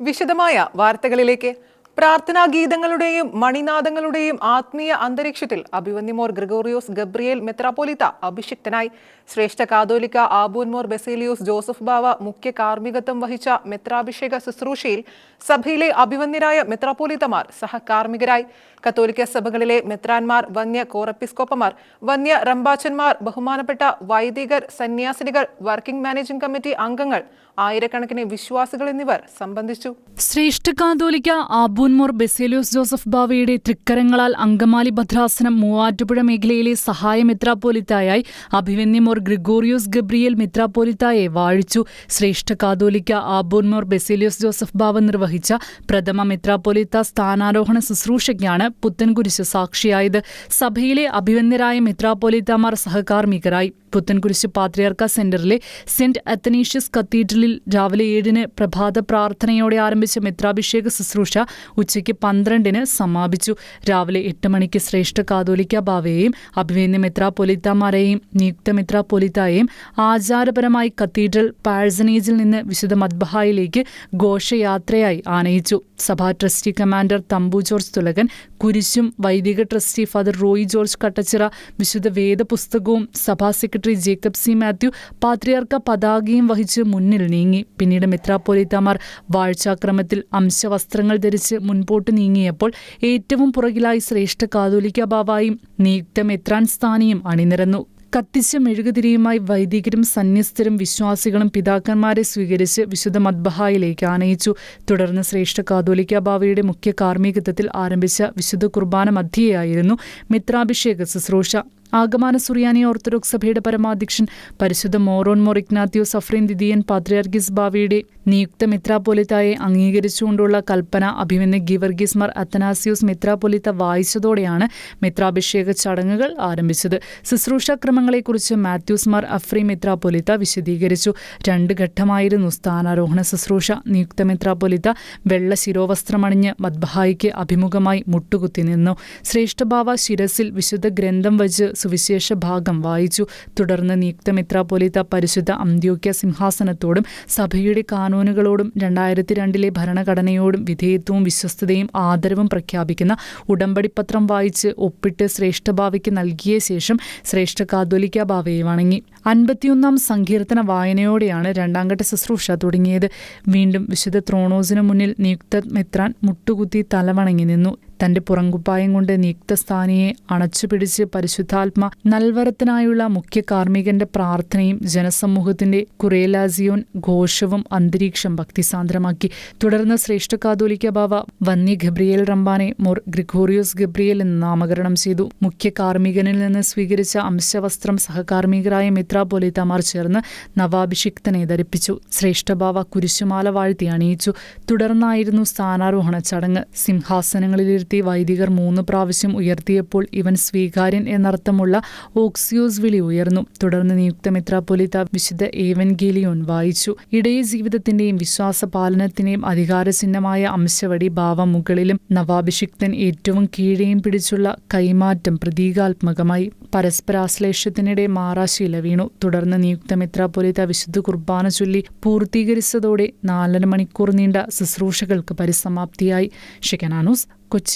വിശദമായ വാർത്തകളിലേക്ക്. പ്രാർത്ഥനാ ഗീതങ്ങളുടെയും മണിനാദങ്ങളുടെയും ആത്മീയ അന്തരീക്ഷത്തിൽ അഭിവന്യമോർ ഗ്രിഗോറിയോസ് ഗബ്രിയേൽ മെത്രാപ്പോലിത്ത അഭിഷിക്തനായി. ശ്രേഷ്ഠ കാതോലിക്ക ആബൂൻമോർ ബെസേലിയോസ് ജോസഫ് ബാവ മുഖ്യ കാർമ്മികത്വം വഹിച്ച മെത്രാഭിഷേക ശുശ്രൂഷയിൽ സഭയിലെ അഭിവന്യരായ മെത്രാപ്പോലിത്തമാർ സഹകാർമ്മികരായി. കത്തോലിക്ക സഭകളിലെ മെത്രാൻമാർ, വന്യ കോറപ്പിസ്കോപ്പമാർ, വന്യ റംബാച്ചന്മാർ, ബഹുമാനപ്പെട്ട വൈദികർ, സന്യാസിനികൾ, വർക്കിംഗ് മാനേജിംഗ് കമ്മിറ്റി അംഗങ്ങൾ, ആയിരക്കണക്കിന് വിശ്വാസികൾ എന്നിവർ സംബന്ധിച്ചു. ശ്രേഷ്ഠ കാതോലിക്ക ആബൂൻമോർ ബെസേലിയോസ് ജോസഫ് ബാവയുടെ തൃക്കരങ്ങളാൽ അങ്കമാലി ഭദ്രാസനം മൂവാറ്റുപുഴ മേഖലയിലെ സഹായ മെത്രാപ്പോലിത്തായായി അഭിവന്യമോർ ഗ്രിഗോറിയോസ് ഗബ്രിയേൽ മെത്രാപ്പോലിത്തായെ വാഴിച്ചു. ശ്രേഷ്ഠ കാതോലിക്ക ആബൂൻമോർ ബെസേലിയോസ് ജോസഫ് ബാവ നിർവഹിച്ച പ്രഥമ മെത്രാപ്പോലിത്ത സ്ഥാനാരോഹണ ശുശ്രൂഷയ്ക്കാണ് പുത്തൻകുരിശ് സാക്ഷിയായത്. സഭയിലെ അഭിവന്യരായ മെത്രാപ്പോലിത്തമാർ സഹകാർമ്മികരായി. പുത്തൻകുരിശ് പാത്രിയാർക്ക സെന്ററിലെ സെന്റ് അത്തനീഷ്യസ് കത്തീഡ്രലിൽ രാവിലെ 7-ന് പ്രഭാത പ്രാർത്ഥനയോടെ ആരംഭിച്ച മെത്രാഭിഷേക ശുശ്രൂഷ ഉച്ചയ്ക്ക് 12-ന് സമാപിച്ചു. രാവിലെ 8 മണിക്ക് ശ്രേഷ്ഠ കാതോലിക്ക ബാവയെയും അഭിവന്യ മെത്രാപ്പൊലിത്താമാരെയും നിയുക്ത മെത്രാപ്പൊലിത്തായെയും ആചാരപരമായി കത്തീഡ്രൽ പാഴ്സനേജിൽ നിന്ന് വിശുദ്ധ മദ്ബഹായിലേക്ക് ഘോഷയാത്രയായി ആനയിച്ചു. സഭാ ട്രസ്റ്റി കമാൻഡർ തമ്പു ജോർജ് തുലകൻ കുരിശും, വൈദിക trustee father Roy George Kattachira വിശുദ്ധ വേദപുസ്തകവും, സഭാ സെക്രട്ടറി ജേക്കബ് സി മാത്യു പാത്രിയാർക്ക പതാകയും വഹിച്ച് മുന്നിൽ നീങ്ങി. പിന്നീട് മെത്രാപ്പൊലിത്താമാർ വാഴ്ചാക്രമത്തിൽ അംശവസ്ത്രങ്ങൾ ധരിച്ച് മുൻപോട്ട് നീങ്ങിയപ്പോൾ ഏറ്റവും പുറകിലായി ശ്രേഷ്ഠ കാതോലിക്ക ബാവായും നിയുക്ത മെത്രാൻ സ്ഥാനിയും അണിനിരന്നു. കത്തിച്ച മെഴുകുതിരിയുമായി വൈദികരും സന്യസ്തരും വിശ്വാസികളും പിതാക്കന്മാരെ സ്വീകരിച്ച് വിശുദ്ധ മദ്ബഹായിലേക്ക് ആനയിച്ചു. തുടർന്ന് ശ്രേഷ്ഠ കാതോലിക്ക ബാവയുടെ മുഖ്യ കാർമ്മികത്വത്തിൽ ആരംഭിച്ച വിശുദ്ധ കുർബാന മധ്യേയായിരുന്നു മെത്രാഭിഷേക ശുശ്രൂഷ. ആഗമാന സുറിയാനി ഓർത്തഡോക്സ് സഭയുടെ പരമാധ്യക്ഷൻ പരിശുദ്ധ മോറോൻ മോർ ഇഗ്നാത്തിയോസ് അഫ്രീൻ ദിദിയൻ പാത്രിയാർക്കീസ് ബാവയുടെ നിയുക്ത മെത്രാപ്പൊലിത്തായെ അംഗീകരിച്ചുകൊണ്ടുള്ള കൽപ്പന അഭിമന്യ ഗീവർഗീസ് മാർ അത്തനാസിയോസ് മെത്രാപ്പൊലിത്ത വായിച്ചതോടെയാണ് മെത്രാഭിഷേക ചടങ്ങുകൾ ആരംഭിച്ചത്. ശുശ്രൂഷാക്രമങ്ങളെക്കുറിച്ച് മാത്യൂസ് മാർ അഫ്രീൻ മെത്രാപ്പൊലിത്ത വിശദീകരിച്ചു. 2 ഘട്ടമായിരുന്നു സ്ഥാനാരോഹണ ശുശ്രൂഷ. നിയുക്ത മെത്രാപ്പൊലിത്ത വെള്ള ശിരോവസ്ത്രമണിഞ്ഞ് മദ്ബഹായിക്ക് അഭിമുഖമായി മുട്ടുകുത്തി നിന്നു. ശ്രേഷ്ഠഭാവ ശിരസിൽ വിശുദ്ധ ഗ്രന്ഥം വച്ച് സുവിശേഷ ഭാഗം വായിച്ചു. തുടർന്ന് നിയുക്ത മെത്രാപ്പൊലിത്ത പരിശുദ്ധ അന്ത്യോക്യ സിംഹാസനത്തോടും സഭയുടെ കാനൂനുകളോടും 2002 ഭരണഘടനയോടും വിധേയത്വവും വിശ്വസ്തതയും ആദരവും പ്രഖ്യാപിക്കുന്ന ഉടമ്പടിപത്രം വായിച്ച് ഒപ്പിട്ട് ശ്രേഷ്ഠഭാവയ്ക്ക് നൽകിയ ശേഷം ശ്രേഷ്ഠ കാതോലിക്ക ബാവയെ വണങ്ങി. 51-ാം സങ്കീർത്തന വായനയോടെയാണ് 2ാം ഘട്ട ശുശ്രൂഷ തുടങ്ങിയത്. വീണ്ടും വിശുദ്ധ ത്രോണോസിനു മുന്നിൽ നിയുക്ത മെത്രാൻ മുട്ടുകുത്തി തലവണങ്ങി നിന്നു. തന്റെ പുറങ്കുപ്പായം കൊണ്ട് നിയുക്ത സ്ഥാനിയെ അണച്ചുപിടിച്ച് പരിശുദ്ധാത്മ നൽവരത്തിനായുള്ള മുഖ്യ കാർമ്മികന്റെ പ്രാർത്ഥനയും ജനസമൂഹത്തിന്റെ കുറേലാസിയോൻ ഘോഷവും അന്തരീക്ഷം ഭക്തിസാന്ദ്രമാക്കി. തുടർന്ന് ശ്രേഷ്ഠ കാതോലിക്ക ബാവ വന്യ ഗബ്രിയേൽ റംബാനെ മോർ ഗ്രിഗോറിയോസ് ഗബ്രിയേൽ എന്ന് നാമകരണം ചെയ്തു. മുഖ്യ കാർമ്മികനിൽ നിന്ന് സ്വീകരിച്ച അംശവസ്ത്രം സഹകാർമ്മികരായ മെത്രാപ്പൊലിത്താമാർ ചേർന്ന് നവാഭിഷിക്തനെ ധരിപ്പിച്ചു. ശ്രേഷ്ഠ ബാവ കുരിശുമാല വാഴ്ത്തി അണിയിച്ചു. തുടർന്നായിരുന്നു സ്ഥാനാരോഹണ ചടങ്ങ്. സിംഹാസനങ്ങളിൽ വൈദികർ 3 പ്രാവശ്യം ഉയർത്തിയപ്പോൾ ഇവൻ സ്വീകാര്യൻ എന്നർത്ഥമുള്ള ഓക്സിയോസ് വിളി ഉയർന്നു. തുടർന്ന് നിയുക്ത മെത്രാപ്പൊലിത്ത വിശുദ്ധ ഏവൻഗേലിയോൻ വായിച്ചു. ഇടയ ജീവിതത്തിന്റെയും വിശ്വാസ പാലനത്തിന്റെയും അധികാരചിഹ്നമായ അംശവടി ബാവ മുകളിലും നവാഭിഷിക്തൻ ഏറ്റവും കീഴെയും പിടിച്ചുള്ള കൈമാറ്റം പ്രതീകാത്മകമായി. പരസ്പരാശ്ലേഷത്തിനിടെ മാറാശീല വീണു. തുടർന്ന് നിയുക്ത മെത്രാപ്പൊലിത്ത വിശുദ്ധ കുർബാന ചൊല്ലി പൂർത്തീകരിച്ചതോടെ 4.5 മണിക്കൂർ നീണ്ട ശുശ്രൂഷകൾക്ക് പരിസമാപ്തിയായി. ഷിക്കനാനൂസ്, കൊച്ചി.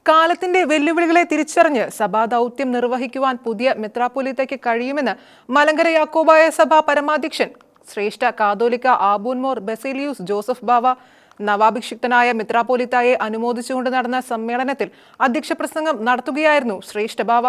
കാലത്തിന്റെ വെല്ലുവിളികളെ തിരിച്ചറിഞ്ഞ് സഭാ ദൗത്യം നിർവഹിക്കുവാൻ പുതിയ മെത്രാപ്പൊലിത്തയ്ക്ക് കഴിയുമെന്ന് മലങ്കര യാക്കോബായ സഭ പരമാധ്യക്ഷൻ ശ്രേഷ്ഠ കാതോലിക്ക ആബൂൻമോർ ബെസേലിയോസ് ജോസഫ് ബാവ നവാഭിഷിക്തനായ മെത്രാപ്പൊലിത്തായെ അനുമോദിച്ചുകൊണ്ട് നടന്ന സമ്മേളനത്തിൽ അധ്യക്ഷ പ്രസംഗം നടത്തുകയായിരുന്നു ശ്രേഷ്ഠ ബാവ.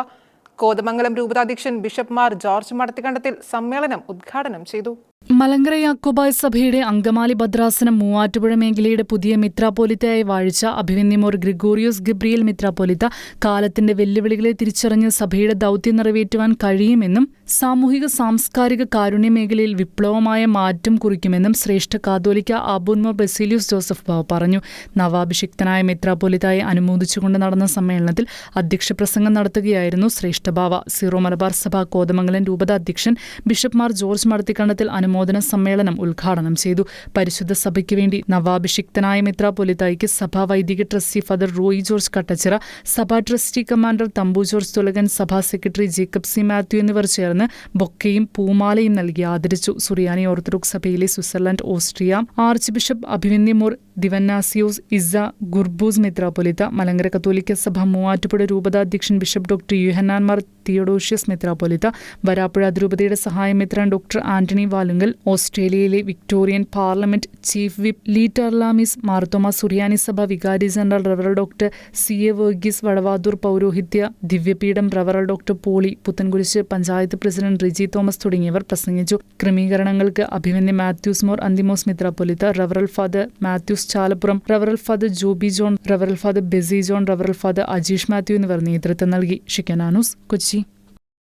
കോതമംഗലം രൂപതാധ്യക്ഷൻ ബിഷപ്പ് മാർ ജോർജ് മടത്തിക്കണ്ടത്തിൽ സമ്മേളനം ഉദ്ഘാടനം ചെയ്തു. മലങ്കര യാക്കോബായ സഭയുടെ അങ്കമാലി ഭദ്രാസനം മൂവാറ്റുപുഴ മേഖലയുടെ പുതിയ മെത്രാപ്പൊലിത്തയായി വാഴിച്ച അഭിവന്യമോർ ഗ്രിഗോറിയോസ് ഗബ്രിയേൽ മെത്രാപ്പൊലിത്ത കാലത്തിന്റെ വെല്ലുവിളികളെ തിരിച്ചറിഞ്ഞ് സഭയുടെ ദൗത്യം നിറവേറ്റുവാൻ കഴിയുമെന്നും സാമൂഹിക സാംസ്കാരിക കാരുണ്യ മേഖലയിൽ വിപ്ലവമായ മാറ്റം കുറിക്കുമെന്നും ശ്രേഷ്ഠ കാതോലിക്ക ആബൂൻമോർ ബെസേലിയോസ് ജോസഫ് ബാവ പറഞ്ഞു. നവാഭിഷിക്തനായ മെത്രാപ്പൊലിത്തായെ അനുമോദിച്ചുകൊണ്ട് നടന്ന സമ്മേളനത്തിൽ അധ്യക്ഷ പ്രസംഗം നടത്തുകയായിരുന്നു ശ്രേഷ്ഠ ബാവ. സീറോ മലബാർ സഭ കോതമംഗലം രൂപതാധ്യക്ഷൻ ബിഷപ്പ് മാർ ജോർജ് മടത്തിക്കണ്ടത്തിൽ അനുമോദനം അനുമോദന സമ്മേളനം ഉദ്ഘാടനം ചെയ്തു. പരിശുദ്ധ സഭയ്ക്ക് വേണ്ടി നവാഭിഷിക്തനായ മെത്രാപ്പൊലീത്തായ്ക്ക് സഭാ വൈദിക trustee father Roy George Kattachira, സഭാ ട്രസ്റ്റി കമാൻഡർ തമ്പു ജോർജ് തുലകൻ, സഭാ സെക്രട്ടറി ജേക്കബ് സി മാത്യു എന്നിവർ ചേർന്ന് ബൊക്കയും പൂമാലയും നൽകി ആദരിച്ചു. സുറിയാനി ഓർത്തഡോക്സ് സഭയിലെ സ്വിറ്റ്സർലൻഡ്, ഓസ്ട്രിയ ആർച്ച് ബിഷപ്പ് അഭിവന്യമോർ ദിവന്നാസിയോസ് ഇസ ഗുർബൂസ് മെത്രാപ്പൊലീത്ത, മലങ്കര കത്തോലിക്ക സഭ മൂവാറ്റുപുഴ രൂപതാധ്യക്ഷൻ bishop doctor Yuhanon Mar Theodosius മെത്രാപ്പൊലീത്ത, വരാപ്പുഴ അതിരൂപതയുടെ സഹായ മെത്രാൻ ഡോക്ടർ ആന്റണി വാലുങ്കൽ, ഓസ്ട്രേലിയയിലെ Victorian parliament chief whip Lee Tarlamis Marthoma സുറിയാനി സഭ വികാരി ജനറൽ റവറൽ doctor C A Varghese Vadavathoor പൗരോഹിത്യ ദിവ്യപീഠം റവറൽ ഡോക്ടർ പോളി പുത്തൻകുരിശ്, പഞ്ചായത്ത് പ്രസിഡന്റ് റിജി തോമസ് തുടങ്ങിയവർ പ്രസംഗിച്ചു. ക്രമീകരണങ്ങൾക്ക് അഭിമന്യ മാത്യൂസ് മോർ അന്തിമോസ് മെത്രാപ്പൊലീത്ത, റവറൽ ഫാദർ മാത്യൂസ് ചാലപ്പുറം, റവറൽ ഫാദർ ജോബി ജോൺ, റവറൽ ഫാദർ ബെസി ജോൺ, റവറൽ ഫാദർ അജീഷ് മാത്യു എന്നിവർ നേതൃത്വം നൽകി. ഷിക്കനാനൂസ്, കൊച്ചി.